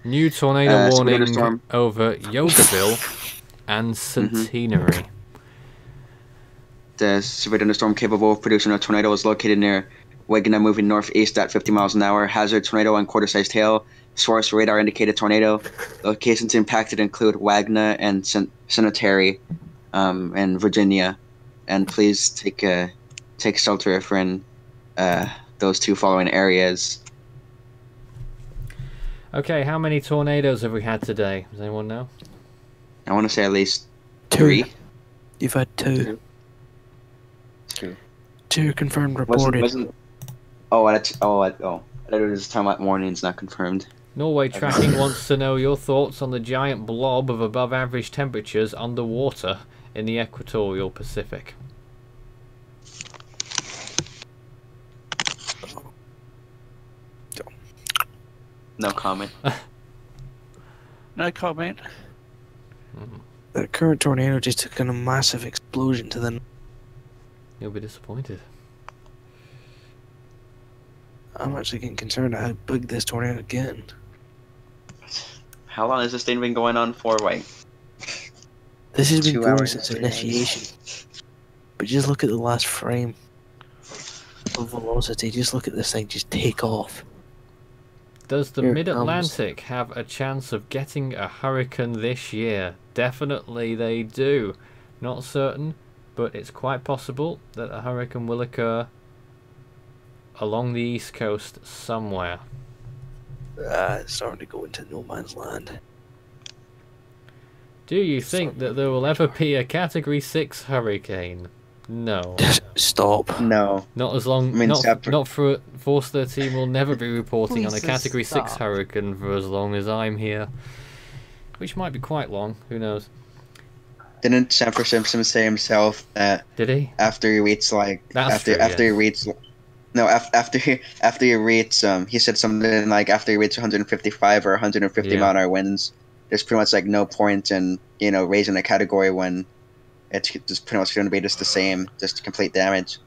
Speaker 1: New tornado
Speaker 2: Tornado
Speaker 1: warning
Speaker 2: storm.
Speaker 1: over Yogaville and Centenary.
Speaker 2: The severe thunderstorm capable of producing a tornado is located near Wagner, moving northeast at 50 miles an hour. Hazard tornado and quarter-sized hail. Source radar indicated tornado. Locations impacted include Wagner and Centenary, in Virginia. And please take shelter if you're in those two following areas.
Speaker 1: Okay, how many tornadoes have we had today? Does anyone know?
Speaker 2: I want to say at least
Speaker 5: Two.
Speaker 2: 3.
Speaker 5: You've had two.
Speaker 2: 2.
Speaker 5: Two confirmed reported.
Speaker 2: I thought it was talking about warnings, not confirmed.
Speaker 1: Norway Tracking wants to know your thoughts on the giant blob of above average temperatures underwater in the equatorial Pacific.
Speaker 2: No comment.
Speaker 3: No comment.
Speaker 5: The current tornado just took in a massive explosion to the.
Speaker 1: You'll be disappointed.
Speaker 5: I'm actually getting concerned at how big this tornado again.
Speaker 2: How long has this thing been going on for? Like,
Speaker 5: This has been
Speaker 2: 2
Speaker 5: going
Speaker 2: hours,
Speaker 5: since
Speaker 2: 3 days.
Speaker 5: initiation. But just look at the last frame of velocity. Just look at this thing just take off.
Speaker 1: Does the
Speaker 5: Here it
Speaker 1: Mid-Atlantic have a chance of getting a hurricane this year? Definitely they do. Not certain, but it's quite possible that a hurricane will occur along the east coast somewhere.
Speaker 5: It's starting to go into no man's land.
Speaker 1: Do you think that there will ever be a Category 6 hurricane? No.
Speaker 5: Just stop.
Speaker 2: no.
Speaker 1: Not as long.
Speaker 2: I mean,
Speaker 1: Not for Force 13 will never be reporting on a
Speaker 4: Please just
Speaker 1: Category 6
Speaker 4: stop.
Speaker 1: hurricane for as long as I'm here. Which might be quite long, who knows.
Speaker 2: Didn't Sanford Simpson say himself that
Speaker 1: Did he?
Speaker 2: after he reads
Speaker 1: That's true,
Speaker 2: after he
Speaker 1: yes.
Speaker 2: reads after he reads he said something like after he reads 155 or 150
Speaker 1: Yeah.
Speaker 2: mile an hour winds, there's pretty much like no point in raising a category when it's just pretty much going to be just the same, just complete damage.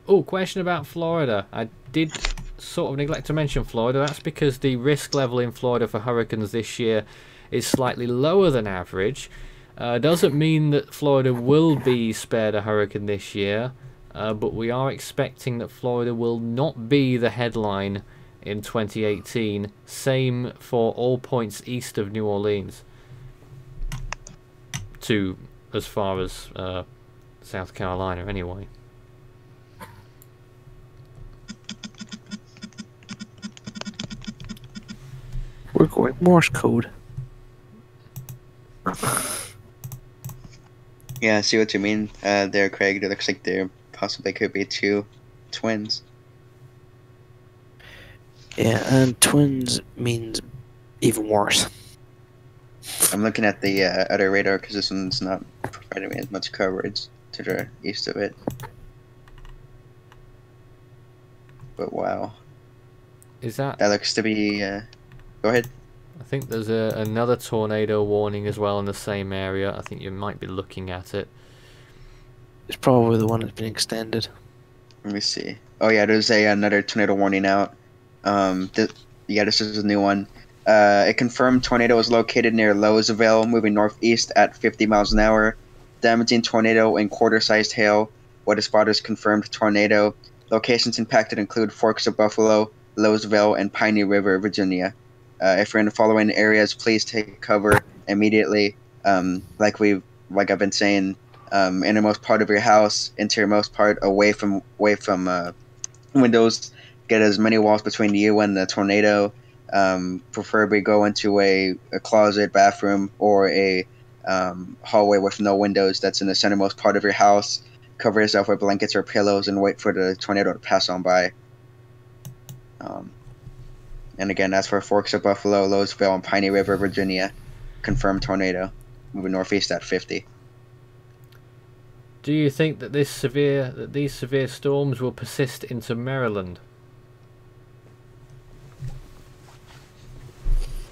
Speaker 1: Oh, question about Florida. I did sort of neglect to mention Florida. That's because the risk level in Florida for hurricanes this year is slightly lower than average. Doesn't mean that Florida will be spared a hurricane this year, but we are expecting that Florida will not be the headline in 2018. Same for all points east of New Orleans to as far as South Carolina anyway.
Speaker 5: We're going Morse code.
Speaker 2: Yeah, I see what you mean there, Craig. It looks like there possibly could be 2 twins.
Speaker 5: Yeah, and twins means even worse.
Speaker 2: I'm looking at the other radar because this one's not providing me as much coverage to the east of it. But wow,
Speaker 1: Is that?
Speaker 2: that looks to be. Go ahead.
Speaker 1: I think there's another tornado warning as well in the same area. I think you might be looking at it.
Speaker 5: It's probably the one that's been extended.
Speaker 2: Let me see. Oh yeah, there's another tornado warning out. This is a new one. A confirmed tornado is located near Louisville, moving northeast at 50 miles an hour. Damaging tornado and quarter-sized hail. Weather spotters confirmed tornado. Locations impacted include Forks of Buffalo, Louisville, and Piney River, Virginia. If you're in the following areas, please take cover immediately. Like I've been saying, innermost part of your house, interiormost part away from windows. Get as many walls between you and the tornado. Preferably go into a closet, bathroom, or a hallway with no windows that's in the centermost part of your house. Cover yourself with blankets or pillows and wait for the tornado to pass on by. And again, that's for Forks of Buffalo, Lowesville, and Piney River, Virginia. Confirmed tornado. Moving northeast at 50.
Speaker 1: Do you think that these severe storms will persist into Maryland?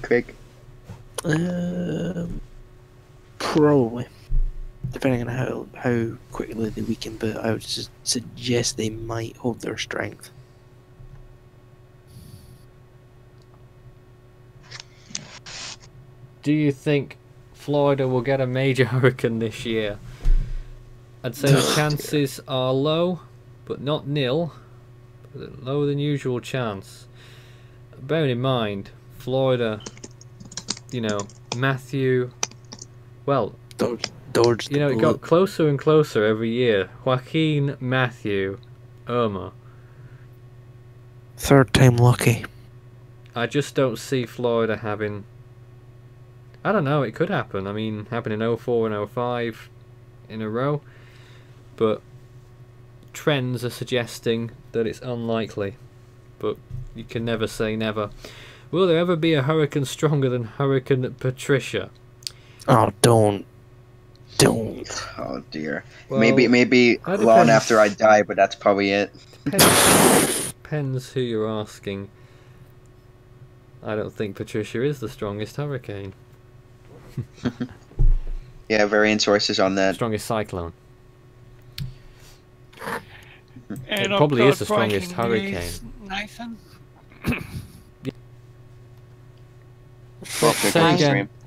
Speaker 2: Craig?
Speaker 5: Probably. Depending on how quickly they weaken, but I would suggest they might hold their strength.
Speaker 1: Do you think Florida will get a major hurricane this year? I'd say the chances are low, but not nil. But lower than usual chance. Bearing in mind, Florida, you know, Matthew, well,
Speaker 5: Dodge,
Speaker 1: you know, it got closer and closer every year. Joaquin, Matthew, Irma.
Speaker 5: Third time lucky.
Speaker 1: I just don't see Florida having... I don't know, it could happen. I mean, happened in 04 and 05 in a row. But trends are suggesting that it's unlikely. But you can never say never. Will there ever be a hurricane stronger than Hurricane Patricia?
Speaker 5: Oh, don't.
Speaker 2: Oh dear.
Speaker 1: Well,
Speaker 2: maybe
Speaker 1: that
Speaker 2: long
Speaker 1: depends.
Speaker 2: after I die, but that's probably it.
Speaker 1: Depends who you're asking. I don't think Patricia is the strongest hurricane.
Speaker 2: Yeah, varying sources on that.
Speaker 1: Strongest cyclone.
Speaker 3: And
Speaker 1: It probably
Speaker 3: I've
Speaker 1: is
Speaker 3: got
Speaker 1: the strongest
Speaker 3: breaking
Speaker 1: hurricane.
Speaker 3: news, Nathan.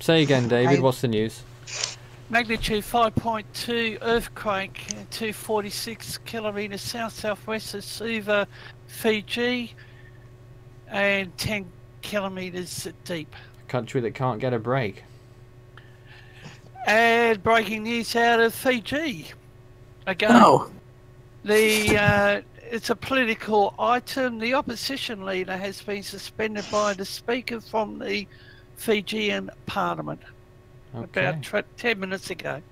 Speaker 1: Say again, David.
Speaker 4: I-
Speaker 1: What's the news?
Speaker 3: Magnitude 5.2 earthquake, 246 kilometres south-southwest of Suva, Fiji, and 10 kilometres deep.
Speaker 1: A country that can't get a break.
Speaker 3: And breaking news out of Fiji. Again,
Speaker 5: No.
Speaker 3: it's a political item. The opposition leader has been suspended by the speaker from the Fijian parliament about 10 minutes ago.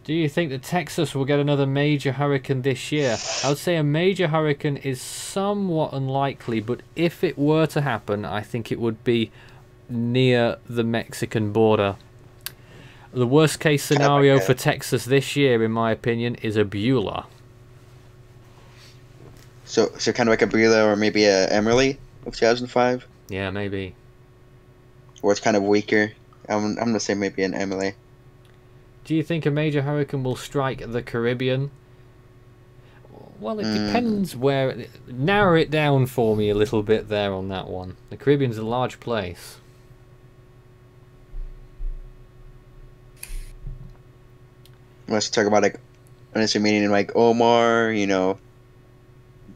Speaker 1: Do you think that Texas will get another major hurricane this year? I would say a major hurricane is somewhat unlikely, but if it were to happen, I think it would be near the Mexican border. The worst case scenario for Texas this year, in my opinion, is a Beulah.
Speaker 2: So kind of like a Beulah or maybe a Emily of 2005,
Speaker 1: Yeah, maybe.
Speaker 2: or it's kind of weaker. I'm gonna say maybe an Emily.
Speaker 1: Do you think a major hurricane will strike the Caribbean? Well, it depends where... Narrow it down for me a little bit there on that one. The Caribbean's a large place.
Speaker 2: Let's talk about like, honestly, meaning like Omar, you know,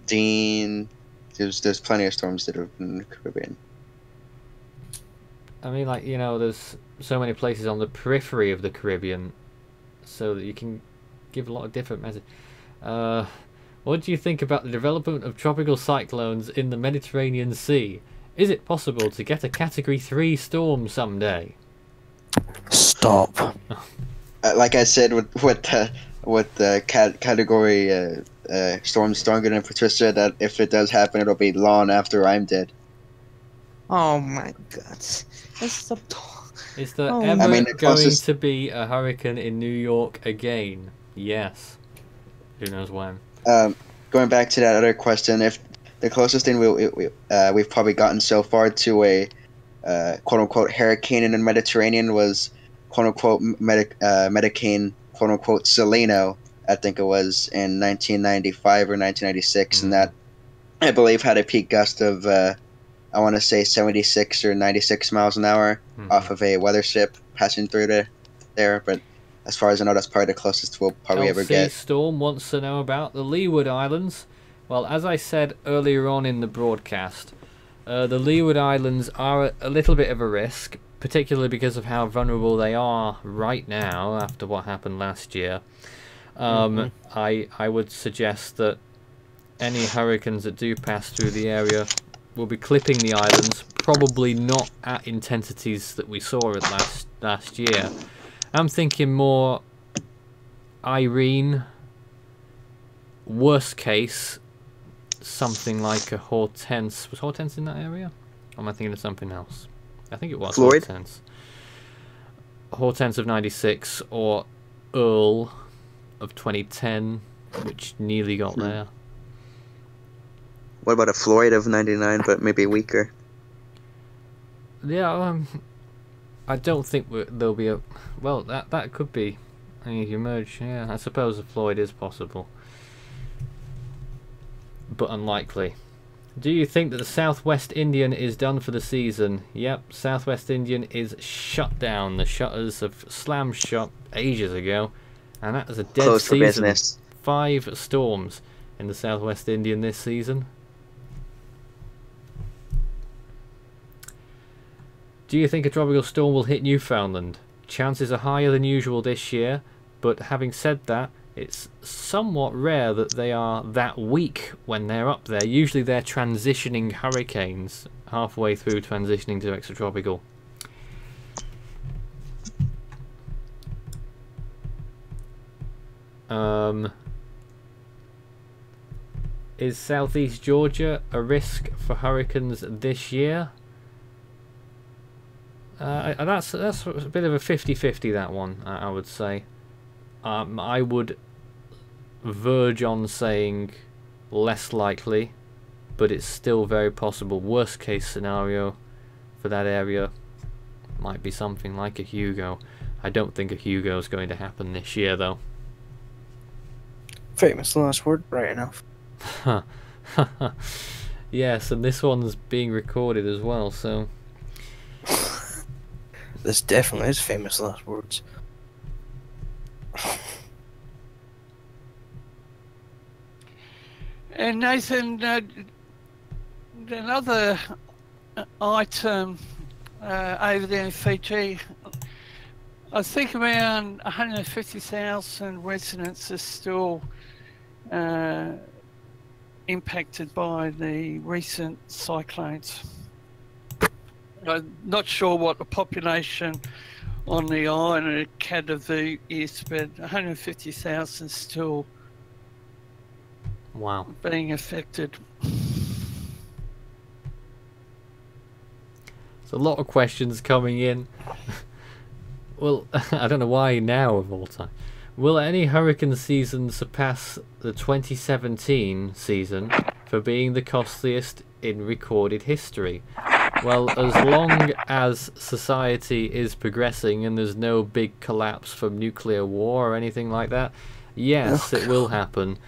Speaker 2: Dean. There's plenty of storms that have been in the Caribbean.
Speaker 1: I mean, like, you know, there's so many places on the periphery of the Caribbean, so that you can give a lot of different messages. What do you think about the development of tropical cyclones in the Mediterranean Sea? Is it possible to get a Category 3 storm someday?
Speaker 5: Stop.
Speaker 2: Like I said, with the category storm stronger than Patricia, that if it does happen, it'll be long after I'm dead.
Speaker 4: Oh my god. Let's stop talking.
Speaker 1: Is there
Speaker 4: Oh.
Speaker 1: ever
Speaker 2: I mean, the
Speaker 1: going
Speaker 2: closest-
Speaker 1: to be a hurricane in New York again? Yes. Who knows when?
Speaker 2: Going back to that other question, if the closest thing we've probably gotten so far to a quote unquote hurricane in the Mediterranean was quote unquote Medicane quote unquote Salino, I think it was in 1995 or 1996, and that I believe had a peak gust of I want to say 76 or 96 miles an hour off of a weather ship passing through there. But as far as I know, that's probably the closest we'll probably ever
Speaker 1: LC
Speaker 2: get.
Speaker 1: Storm wants to know about the Leeward Islands. Well, as I said earlier on in the broadcast, the Leeward Islands are a little bit of a risk, particularly because of how vulnerable they are right now after what happened last year. I would suggest that any hurricanes that do pass through the area will be clipping the islands, probably not at intensities that we saw it last year. I'm thinking more Irene, worst case, something like a Hortense. Was Hortense in that area? Or am I thinking of something else? I think it was
Speaker 5: Floyd?
Speaker 1: Hortense. Hortense of 96 or Earl of 2010, which nearly got there.
Speaker 2: What about a Floyd of 99, but maybe weaker?
Speaker 1: Yeah, I don't think there'll be a... Well, that could be. I mean, you merge, yeah, I suppose a Floyd is possible. But unlikely. Do you think that the Southwest Indian is done for the season? Yep, Southwest Indian is shut down. The shutters have slammed shut ages ago. And that is a dead
Speaker 2: Closed for
Speaker 1: season.
Speaker 2: business.
Speaker 1: 5 storms in the Southwest Indian this season. Do you think a tropical storm will hit Newfoundland? Chances are higher than usual this year, but having said that, it's somewhat rare that they are that weak when they're up there. Usually they're transitioning hurricanes halfway through transitioning to extratropical. Is Southeast Georgia a risk for hurricanes this year? That's a bit of a 50-50, that one, I would say. I would verge on saying less likely, but it's still very possible. Worst case scenario for that area might be something like a Hugo. I don't think a Hugo is going to happen this year, though.
Speaker 5: Famous last word, right enough.
Speaker 1: Yes, and this one's being recorded as well, so...
Speaker 5: This definitely is famous last words.
Speaker 3: And Nathan, another item over there in Fiji, I think around 150,000 residents are still impacted by the recent cyclones. I'm not sure what the population on the island of Kadavu is, but 150,000 still
Speaker 1: Wow.
Speaker 3: being affected.
Speaker 1: There's a lot of questions coming in. Well, I don't know why now of all time. Will any hurricane season surpass the 2017 season for being the costliest in recorded history? Well, as long as society is progressing and there's no big collapse from nuclear war or anything like that, yes, it will happen,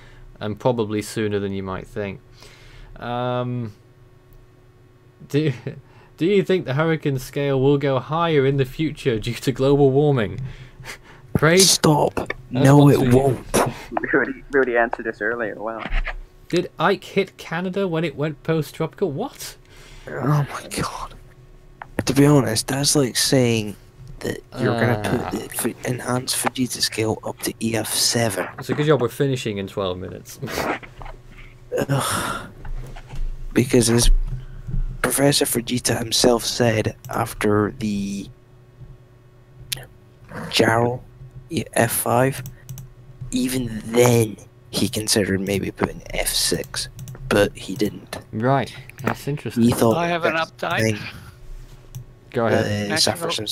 Speaker 1: and probably sooner than you might think. Do you think the hurricane scale will go higher in the future due to global warming? Craig?
Speaker 5: Stop. No, it won't.
Speaker 2: We already answered this earlier. Wow.
Speaker 1: Did Ike hit Canada when it went post-tropical? What?
Speaker 5: Oh my god. To be honest, that's like saying that you're going to put the enhanced Fujita scale up to EF7.
Speaker 1: It's a good job we're finishing in 12 minutes.
Speaker 5: Ugh. Because as Professor Fujita himself said after the Jarl F5, even then he considered maybe putting F6, but he didn't.
Speaker 1: Right, that's interesting.
Speaker 5: He thought
Speaker 3: I have an update.
Speaker 1: Go ahead.
Speaker 3: National-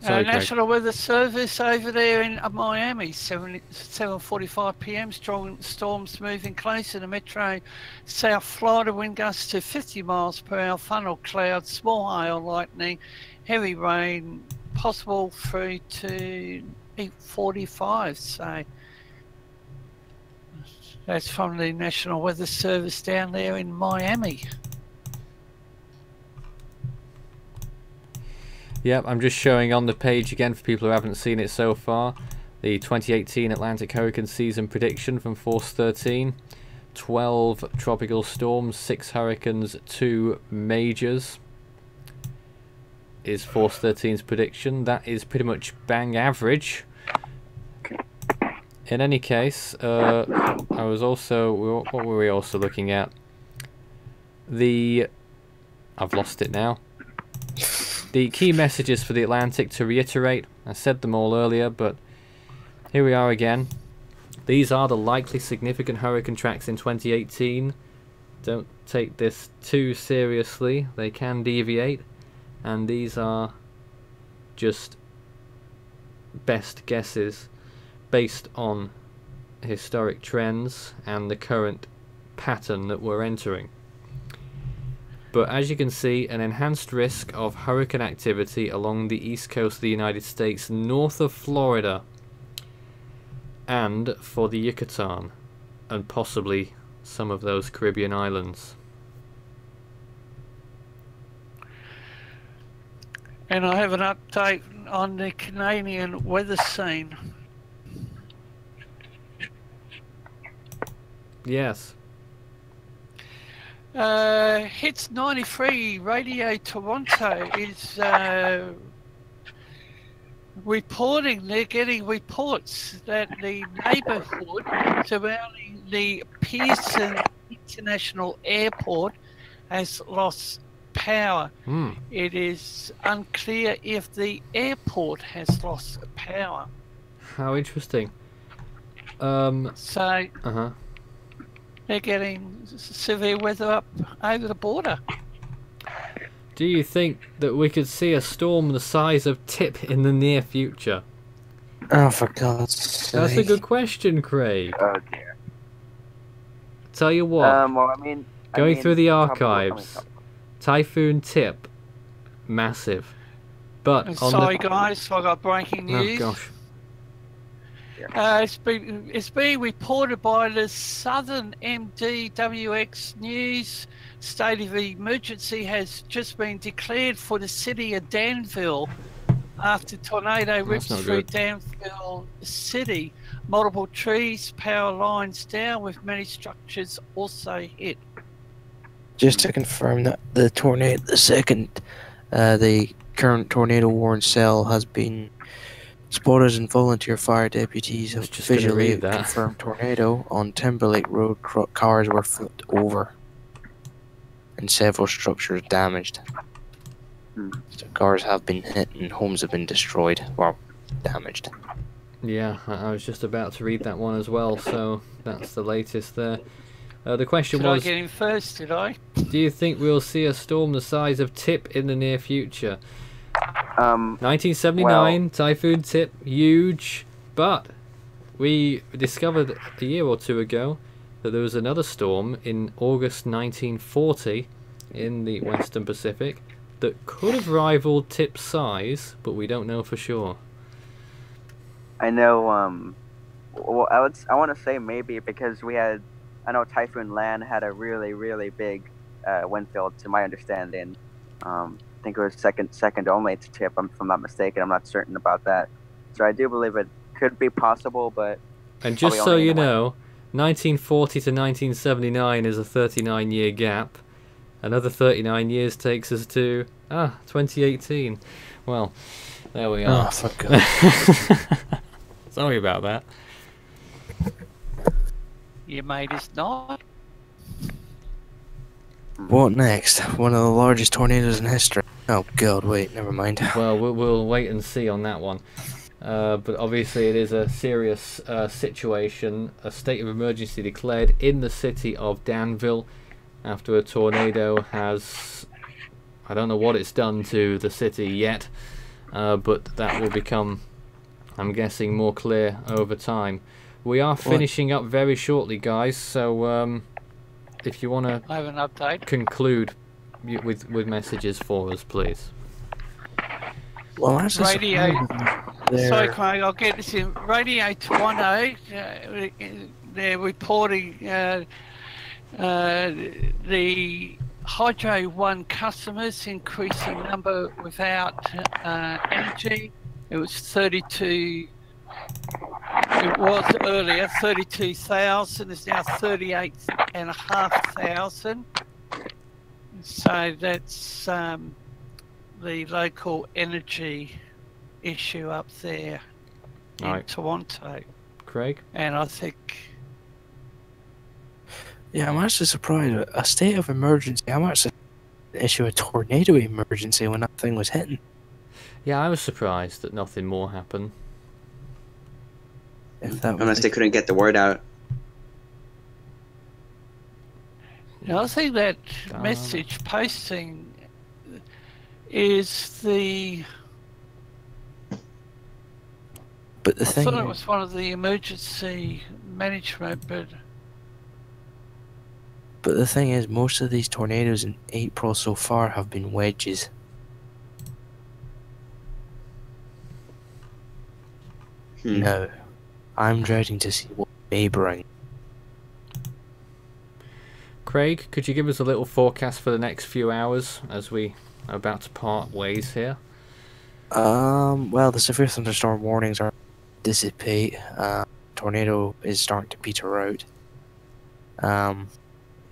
Speaker 1: Sorry, Craig.
Speaker 3: National Weather Service over there in Miami, 7:45 p.m. Strong storms moving closer to Metro South Florida. Wind gusts to 50 miles per hour. Funnel clouds, small hail, lightning, heavy rain possible through to 8:45. So that's from the National Weather Service down there in Miami.
Speaker 1: Yep, I'm just showing on the page again for people who haven't seen it so far. The 2018 Atlantic Hurricane Season prediction from Force 13. 12 tropical storms, 6 hurricanes, 2 majors is Force 13's prediction. That is pretty much bang average. In any case, I was also... What were we also looking at? I've lost it now. The key messages for the Atlantic, to reiterate, I said them all earlier, but here we are again. These are the likely significant hurricane tracks in 2018. don't take this too seriously. They can deviate, and these are just best guesses based on historic trends and the current pattern that we're entering. But as you can see, an enhanced risk of hurricane activity along the east coast of the United States, north of Florida, and for the Yucatan, and possibly some of those Caribbean islands.
Speaker 3: And I have an update on the Canadian weather scene.
Speaker 1: Yes.
Speaker 3: Hits 93 Radio Toronto is reporting, they're getting reports that the neighbourhood surrounding the Pearson International Airport has lost power. It is unclear if the airport has lost power.
Speaker 1: How interesting.
Speaker 3: So
Speaker 1: Uh-huh.
Speaker 3: they're getting severe weather up over the border.
Speaker 1: Do you think that we could see a storm the size of Tip in the near future?
Speaker 5: Oh, for God's sake.
Speaker 1: That's a good question, Craig.
Speaker 2: Oh dear.
Speaker 1: Tell you what,
Speaker 2: Well, I mean,
Speaker 1: going through the
Speaker 2: tell me what-
Speaker 1: archives, Typhoon Tip, massive. But on
Speaker 3: Sorry
Speaker 1: the...
Speaker 3: guys, I got breaking
Speaker 1: Oh
Speaker 3: news.
Speaker 1: gosh.
Speaker 3: It's being reported by the Southern MDWX News. State of emergency has just been declared for the city of Danville after tornado rips
Speaker 1: not
Speaker 3: through
Speaker 1: good.
Speaker 3: Danville City. Multiple trees, power lines down, with many structures also hit.
Speaker 5: Just to confirm that the current tornado warning cell has been spotters and volunteer fire deputies have
Speaker 1: just gonna
Speaker 5: visually
Speaker 1: read that.
Speaker 5: confirmed tornado on Timberlake Road. Cars were flipped over and several structures damaged. So cars have been hit and homes have been destroyed, well, damaged.
Speaker 1: Yeah, I was just about to read that one as well, so that's the latest there. The question
Speaker 3: Did I
Speaker 1: was,
Speaker 3: get in first, did I?
Speaker 1: do you think we'll see a storm the size of Tip in the near future? 1979, Typhoon Tip, huge, but we discovered a year or two ago that there was another storm in August 1940 in the Western Pacific that could have rivaled Tip's size, but we don't know for sure.
Speaker 6: I know. Well, I want to say maybe because I know Typhoon Lan had a really big wind field, to my understanding. I think it was second only to Tip, if I'm not mistaken. I'm not certain about that. So I do believe it could be possible, but.
Speaker 1: And just so you know, 1940 to 1979 is a 39-year gap. Another 39 years takes us to 2018. Well, there we are.
Speaker 5: Oh, for God.
Speaker 1: Sorry about that.
Speaker 3: You made us not.
Speaker 5: What next? One of the largest tornadoes in history. Oh God, wait, never mind.
Speaker 1: Well, we'll wait and see on that one. But obviously it is a serious situation. A state of emergency declared in the city of Danville after a tornado has... I don't know what it's done to the city yet, but that will become, I'm guessing, more clear over time. We are finishing up very shortly, guys, so if you want to
Speaker 3: I have an update.
Speaker 1: conclude with messages for us, please.
Speaker 5: Well, that's a
Speaker 3: Radio.
Speaker 5: surprise
Speaker 3: Sorry,
Speaker 5: there.
Speaker 3: Craig, I'll get this in. Radio Toronto, they're reporting the Hydro One customers increasing number without energy. It was 32. It was earlier 32,000. It's now 38,500. So that's the local energy issue up there in
Speaker 1: Right.
Speaker 3: Toronto.
Speaker 1: Craig?
Speaker 3: And I think
Speaker 5: Yeah, I'm actually surprised. A state of emergency. I'm actually issue a tornado emergency when that thing was hitting.
Speaker 1: Yeah, I was surprised that nothing more happened.
Speaker 5: If that
Speaker 2: Unless
Speaker 5: was
Speaker 2: they couldn't get the word out.
Speaker 3: Now, I think that
Speaker 1: Darn.
Speaker 3: message posting is the.
Speaker 5: But the
Speaker 3: I
Speaker 5: thing
Speaker 3: thought it
Speaker 5: is,
Speaker 3: was one of the emergency management, but
Speaker 5: most of these tornadoes in April so far have been wedges. No, I'm dreading to see what may bring.
Speaker 1: Craig, could you give us a little forecast for the next few hours as we are about to part ways here?
Speaker 5: Well, the severe thunderstorm warnings are dissipate. Tornado is starting to peter out.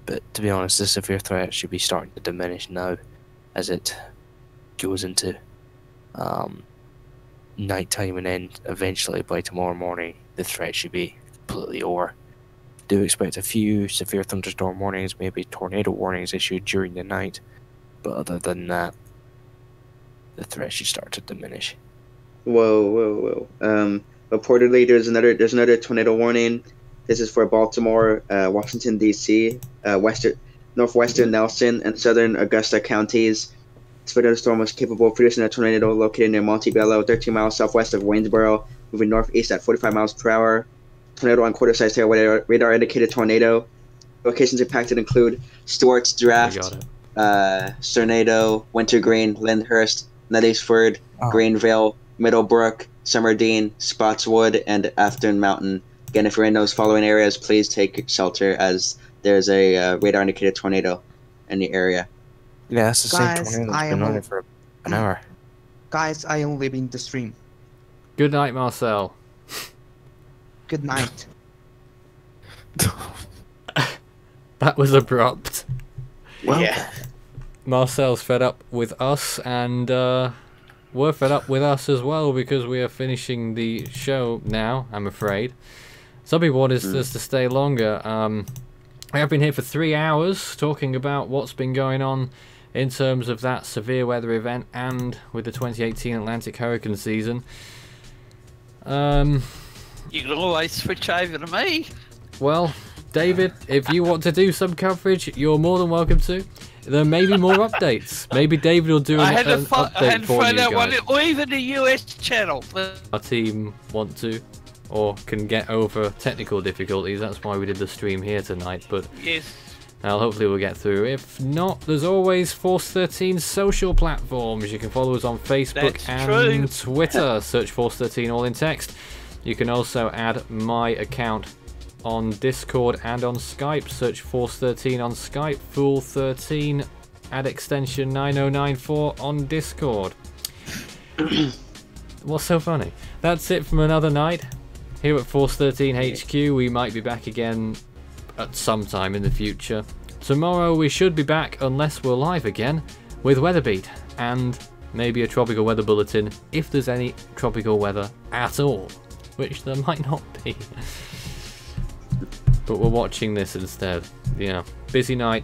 Speaker 5: But to be honest, the severe threat should be starting to diminish now, as it goes into nighttime, and then eventually by tomorrow morning, the threat should be completely over. Do expect a few severe thunderstorm warnings, maybe tornado warnings issued during the night, but other than that, the threat should start to diminish.
Speaker 2: Whoa. Reportedly, there's another tornado warning. This is for Baltimore, Washington D.C., northwestern Nelson, and southern Augusta counties. This thunderstorm was capable of producing a tornado located near Montebello, 13 miles southwest of Waynesboro, moving northeast at 45 miles per hour. Tornado on quarter-sized hail radar indicated tornado. Locations impacted include Stewart's Draft, Cernado, Wintergreen, Lyndhurst, Nettysford, Greenville, Middlebrook, Summerdene, Spotswood, and Afton Mountain. Again, if you're in those following areas, please take shelter as there's a radar indicated tornado in the area.
Speaker 5: Yeah, that's the
Speaker 4: Guys,
Speaker 5: same tornado that's been on it for an hour.
Speaker 4: Guys, I am leaving the stream.
Speaker 1: Good night, Marcel.
Speaker 4: Good night.
Speaker 1: That was abrupt.
Speaker 5: Well,
Speaker 6: Yeah.
Speaker 1: Marcel's fed up with us, and we're fed up with us as well because we are finishing the show now, I'm afraid. Some people want us to stay longer. I have been here for 3 hours talking about what's been going on in terms of that severe weather event and with the 2018 Atlantic hurricane season.
Speaker 3: you can always switch over to me.
Speaker 1: Well, David, if you want to do some coverage, you're more than welcome to. There may be more updates. Maybe David will do
Speaker 3: I had
Speaker 1: an
Speaker 3: to
Speaker 1: update for
Speaker 3: find
Speaker 1: you
Speaker 3: out
Speaker 1: guys.
Speaker 3: or even the US channel.
Speaker 1: Our team want to or can get over technical difficulties. That's why we did the stream here tonight, but
Speaker 3: Yes.
Speaker 1: hopefully we'll get through. If not, there's always Force 13 social platforms. You can follow us on Facebook
Speaker 3: That's
Speaker 1: and
Speaker 3: true.
Speaker 1: Twitter. Search Force 13 all in text. You can also add my account on Discord and on Skype. Search Force 13 on Skype, Fool 13, add extension 9094 on Discord. What's so funny? That's it from another night here at Force 13 HQ. We might be back again at some time in the future. Tomorrow we should be back, unless we're live again, with Weatherbeat and maybe a tropical weather bulletin, if there's any tropical weather at all, which there might not be. But we're watching this instead. Yeah, busy night.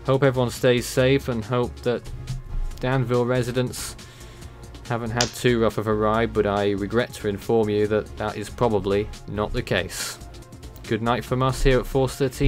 Speaker 1: Hope everyone stays safe and hope that Danville residents haven't had too rough of a ride, but I regret to inform you that that is probably not the case. Good night from us here at Force 13